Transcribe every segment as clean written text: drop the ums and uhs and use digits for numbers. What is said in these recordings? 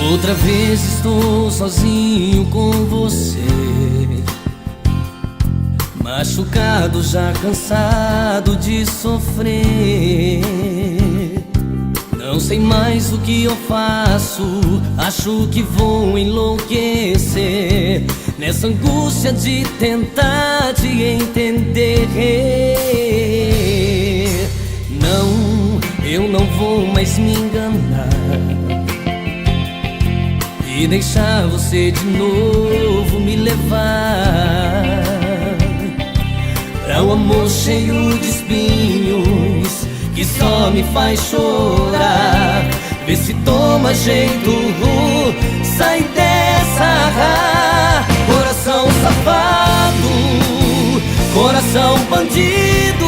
Outra vez estou sozinho com você, machucado, já cansado de sofrer. Não sei mais o que eu faço, acho que vou enlouquecer nessa angústia de tentar te entender. Não, eu não vou mais me enganar e deixar você de novo me levar pra um amor cheio de espinhos que só me faz chorar. Vê se toma jeito, sai dessa. Coração safado, coração bandido,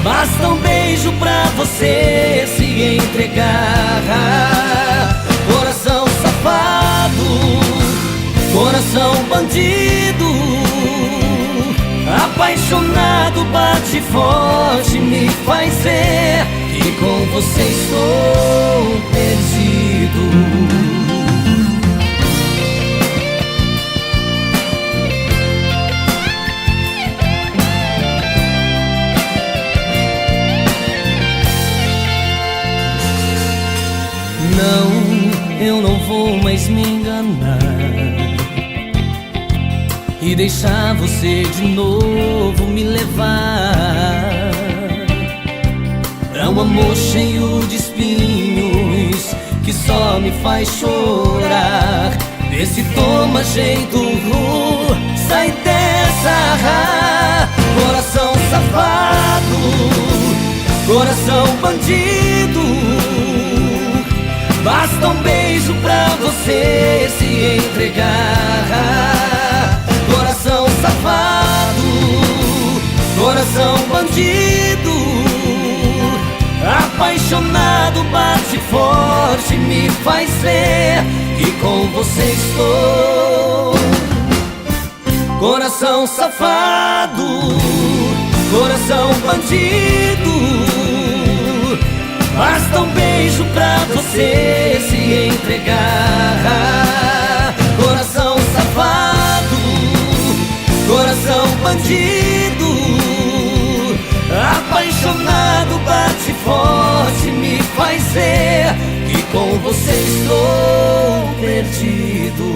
basta um beijo pra você se entregar. Coração safado, coração bandido, apaixonado, bate forte, me faz ver que com você estou perdido. Não, eu não vou mais me enganar e deixar você de novo me levar pra um amor cheio de espinhos que só me faz chorar. Vê se toma jeito, sai dessa. Coração safado, coração bandido, basta um beijo pra você se entregar. Coração safado, coração bandido, apaixonado, bate forte, me faz ver que com você estou. Coração safado, coração bandido, basta um beijo pra você se entregar. Coração safado, coração bandido, apaixonado, bate forte, me faz ver que com você estou perdido.